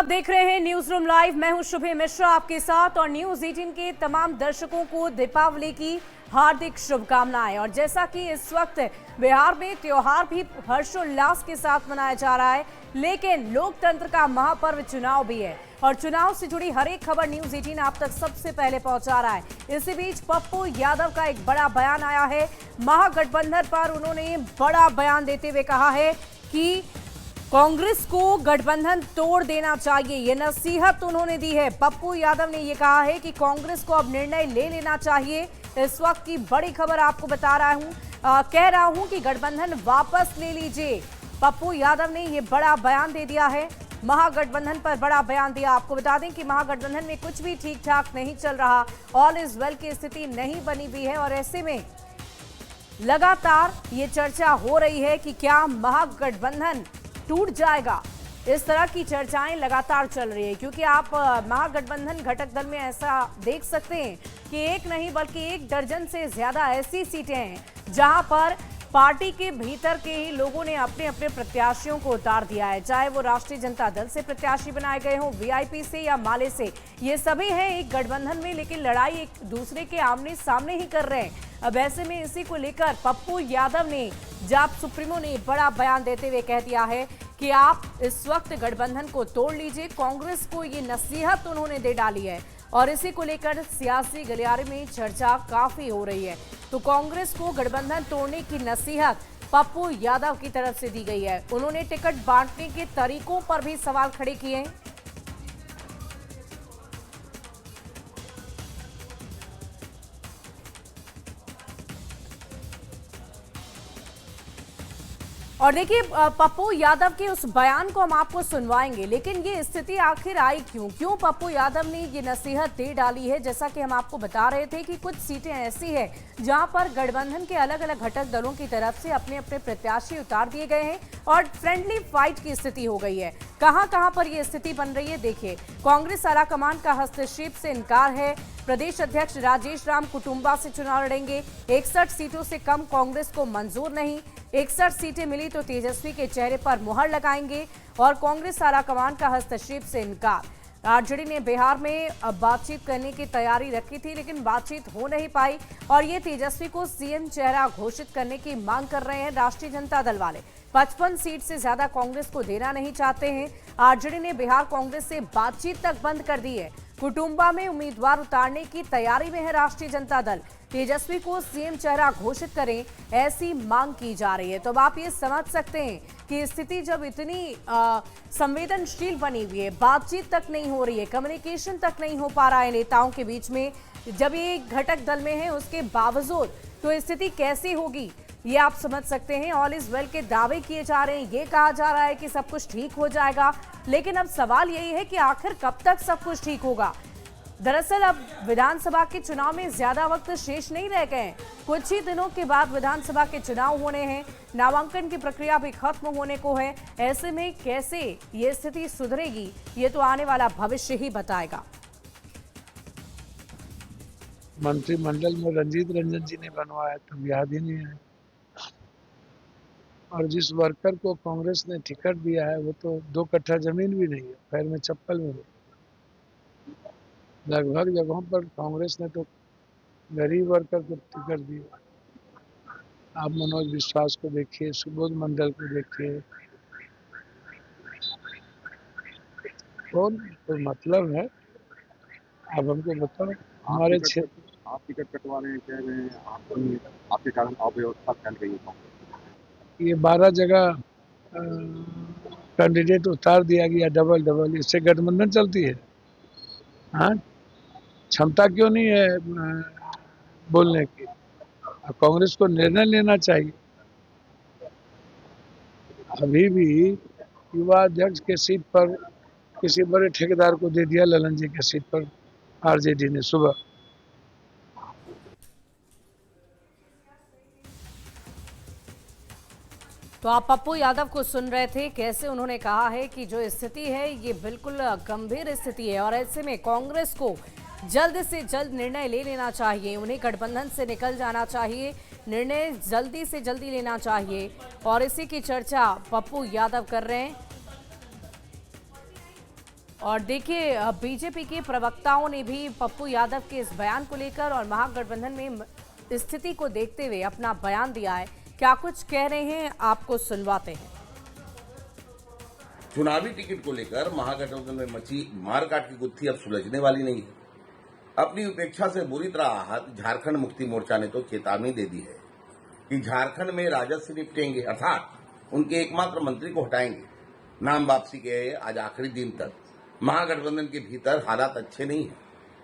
देख रहे हैं न्यूज रूम लाइव। मैं हूं शुभे मिश्रा आपके साथ और न्यूज 18 के तमाम दर्शकों को दीपावली की हार्दिक शुभकामनाएं। और जैसा कि इस वक्त बिहार में त्योहार भी हर्षोल्लास के साथ मनाया जा रहा है, लेकिन लोकतंत्र का महापर्व चुनाव भी है और चुनाव से जुड़ी हर एक खबर न्यूज 18 आप तक सबसे पहले पहुंचा रहा है। इसी बीच पप्पू यादव का एक बड़ा बयान आया है। महागठबंधन पर उन्होंने बड़ा बयान देते हुए कहा है कि कांग्रेस को गठबंधन तोड़ देना चाहिए। ये नसीहत उन्होंने दी है। पप्पू यादव ने ये कहा है कि कांग्रेस को अब निर्णय ले लेना चाहिए। इस वक्त की बड़ी खबर आपको बता रहा हूं, कह रहा हूं कि गठबंधन वापस ले लीजिए। पप्पू यादव ने ये बड़ा बयान दे दिया है। महागठबंधन पर बड़ा बयान दिया। आपको बता दें कि महागठबंधन में कुछ भी ठीक ठाक नहीं चल रहा, ऑल इज वेल की स्थिति नहीं बनी हुई है और ऐसे में लगातार ये चर्चा हो रही है कि क्या महागठबंधन टूट जाएगा। इस तरह की चर्चाएं लगातार चल रही है क्योंकि आप महागठबंधन घटक दल में ऐसा देख सकते हैं कि एक नहीं बल्कि 1 दर्जन से ज्यादा ऐसी सीटें हैं जहां पर पार्टी के भीतर के ही लोगों ने अपने अपने प्रत्याशियों को उतार दिया है, चाहे वो राष्ट्रीय जनता दल से प्रत्याशी बनाए गए हों, वीआईपी से या माले से। ये सभी हैं एक गठबंधन में, लेकिन लड़ाई एक दूसरे के आमने सामने ही कर रहे हैं। अब ऐसे में इसी को लेकर पप्पू यादव ने, जाप सुप्रीमो ने बड़ा बयान देते हुए कह दिया है कि आप इस वक्त गठबंधन को तोड़ लीजिए। कांग्रेस को ये नसीहत उन्होंने दे डाली है और इसी को लेकर सियासी गलियारे में चर्चा काफी हो रही है। तो कांग्रेस को गठबंधन तोड़ने की नसीहत पप्पू यादव की तरफ से दी गई है। उन्होंने टिकट बांटने के तरीकों पर भी सवाल खड़े किए। और देखिए पप्पू यादव के उस बयान को हम आपको सुनवाएंगे, लेकिन ये स्थिति आखिर आई क्यों पप्पू यादव ने ये नसीहत दे डाली है। जैसा कि हम आपको बता रहे थे कि कुछ सीटें ऐसी हैं जहां पर गठबंधन के अलग अलग घटक दलों की तरफ से अपने अपने प्रत्याशी उतार दिए गए हैं और फ्रेंडली फाइट की स्थिति हो गई है। कहां पर ये स्थिति बन रही है, देखिए। कांग्रेस आलाकमान का हस्तक्षेप से इनकार है। प्रदेश अध्यक्ष राजेश राम कुटुंबा से चुनाव लड़ेंगे। 61 सीटों से कम कांग्रेस को मंजूर नहीं। 61 सीटें मिली तो तेजस्वी के चेहरे पर मुहर लगाएंगे और कांग्रेस आलाकमान का हस्तक्षेप से इनकार। आरजेडी ने बिहार में बातचीत करने की तैयारी रखी थी, लेकिन बातचीत हो नहीं पाई और ये तेजस्वी को सीएम चेहरा घोषित करने की मांग कर रहे हैं राष्ट्रीय जनता दल वाले। 55 सीट से ज्यादा कांग्रेस को देना नहीं चाहते हैं। आरजेडी ने बिहार कांग्रेस से बातचीत तक बंद कर दी है। कुटुंबा में उम्मीदवार उतारने की तैयारी में है राष्ट्रीय जनता दल। तेजस्वी को सीएम चेहरा घोषित करें, ऐसी मांग की जा रही है। तो अब आप ये समझ सकते हैं कि स्थिति जब इतनी संवेदनशील बनी हुई है, बातचीत तक नहीं हो रही है, कम्युनिकेशन तक नहीं हो पा रहा है नेताओं के बीच में, जब ये घटक दल में है उसके बावजूद, तो स्थिति कैसी होगी ये आप समझ सकते हैं। ऑल इज वेल के दावे किए जा रहे हैं, ये कहा जा रहा है कि सब कुछ ठीक हो जाएगा, लेकिन अब सवाल यही है कि आखिर कब तक सब कुछ ठीक होगा। दरअसल अब विधानसभा के चुनाव में ज्यादा वक्त शेष नहीं रह गए। कुछ ही दिनों के बाद विधानसभा के चुनाव होने हैं, नामांकन की प्रक्रिया भी खत्म होने को है। ऐसे में कैसे ये स्थिति सुधरेगी, ये तो आने वाला भविष्य ही बताएगा। मंत्रिमंडल में रंजीत रंजन जी ने बनवाया तो याद ही नहीं है, और जिस वर्कर को कांग्रेस ने टिकट दिया है वो तो 2 कट्ठा जमीन भी नहीं है, पैर में चप्पल में। लगभग जगहों पर कांग्रेस ने तो गरीब वर्कर को टिकट दिया। आप मनोज विश्वास को देखिए, सुबोध मंडल को देखिए, कौन कोई मतलब है? आप हमको बताओ। हमारे क्षेत्र आप टिकट कटवा रहे हैं, कह रहे हैं आपके कारण अव्यवस्था फैल रही है। ये 12 जगह कैंडिडेट उतार दिया गया डबल। इससे गठबंधन चलती है? हाँ, क्षमता क्यों नहीं है बोलने की? कांग्रेस को निर्णय लेना चाहिए। अभी भी युवा अध्यक्ष के सीट पर किसी बड़े ठेकेदार को दे दिया, ललन जी के सीट पर आरजेडी ने सुबह। तो आप पप्पू यादव को सुन रहे थे, कैसे उन्होंने कहा है कि जो स्थिति है ये बिल्कुल गंभीर स्थिति है और ऐसे में कांग्रेस को जल्द से जल्द निर्णय ले लेना चाहिए। उन्हें गठबंधन से निकल जाना चाहिए, निर्णय जल्दी से जल्दी लेना चाहिए और इसी की चर्चा पप्पू यादव कर रहे हैं। और देखिए बीजेपी के प्रवक्ताओं ने भी पप्पू यादव के इस बयान को लेकर और महागठबंधन में स्थिति को देखते हुए अपना बयान दिया है। क्या कुछ कह रहे हैं, आपको सुनवाते हैं। चुनावी टिकट को लेकर महागठबंधन में मची मारकाट की गुत्थी अब सुलझने वाली नहीं है। अपनी उपेक्षा से बुरी तरह आहत झारखंड मुक्ति मोर्चा ने तो चेतावनी दे दी है कि झारखंड में राजद से निपटेंगे, अर्थात उनके एकमात्र मंत्री को हटाएंगे। नाम वापसी के आज आखिरी दिन तक महागठबंधन के भीतर हालात अच्छे नहीं है।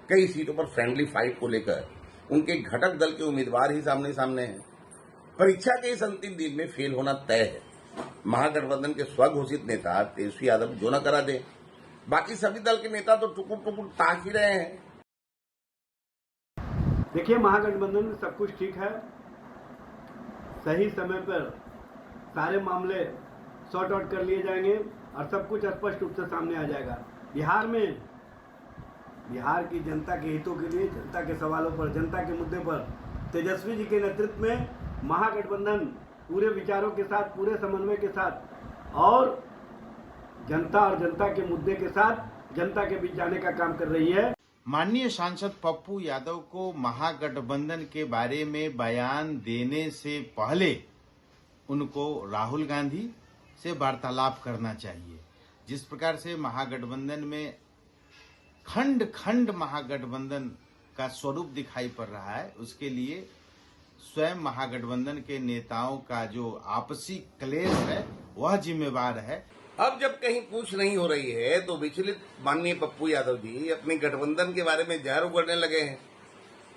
कई सीटों पर फ्रेंडली फाइट को लेकर उनके घटक दल के उम्मीदवार ही सामने सामने हैं। परीक्षा के इस अंतिम दिन में फेल होना तय है। महागठबंधन के स्वघोषित नेता तेजस्वी यादव जो न करा दे, बाकी सभी दल के नेता तो टुकुर टुकुर ताक ही रहे हैं। देखिए, महागठबंधन में सब कुछ ठीक है। सही समय पर सारे मामले सॉर्ट आउट कर लिए जाएंगे और सब कुछ स्पष्ट रूप से सामने आ जाएगा। बिहार की जनता के हितों के लिए, जनता के सवालों पर, जनता के मुद्दे पर तेजस्वी जी के नेतृत्व में महागठबंधन पूरे विचारों के साथ, पूरे समन्वय के साथ और जनता और जनता के मुद्दे के साथ जनता के बीच जाने का काम कर रही है। माननीय सांसद पप्पू यादव को महागठबंधन के बारे में बयान देने से पहले उनको राहुल गांधी से वार्तालाप करना चाहिए। जिस प्रकार से महागठबंधन में खंड खंड महागठबंधन का स्वरूप दिखाई पड़ रहा है, उसके लिए स्वयं महागठबंधन के नेताओं का जो आपसी क्लेश है वह जिम्मेवार है। अब जब कहीं पूछ नहीं हो रही है तो विचलित माननीय पप्पू यादव जी अपने गठबंधन के बारे में जहर उगलने लगे हैं।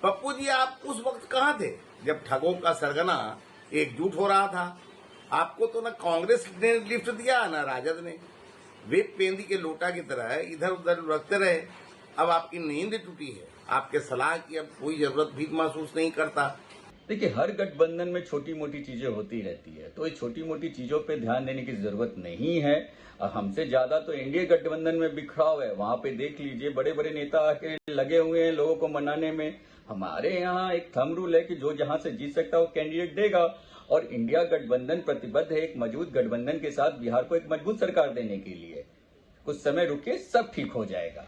पप्पू जी, आप उस वक्त कहाँ थे जब ठगों का सरगना एकजुट हो रहा था? आपको तो न कांग्रेस ने लिफ्ट दिया न राजद ने। वे पेंदी के लोटा की तरह इधर उधर लुढ़कते रहे। अब आपकी नींद टूटी है। आपके सलाह की अब कोई जरूरत भी महसूस नहीं करता। देखिए, हर गठबंधन में छोटी मोटी चीजें होती रहती है, तो ये छोटी मोटी चीजों पे ध्यान देने की जरूरत नहीं है। और हमसे ज्यादा तो एनडीए गठबंधन में बिखराव है। वहां पे देख लीजिए, बड़े बड़े नेता आके लगे हुए हैं लोगों को मनाने में। हमारे यहाँ एक थंब रूल है कि जो जहां से जीत सकता है वो कैंडिडेट देगा। और इंडिया गठबंधन प्रतिबद्ध है एक मजबूत गठबंधन के साथ बिहार को एक मजबूत सरकार देने के लिए। कुछ समय रुकिए, सब ठीक हो जाएगा।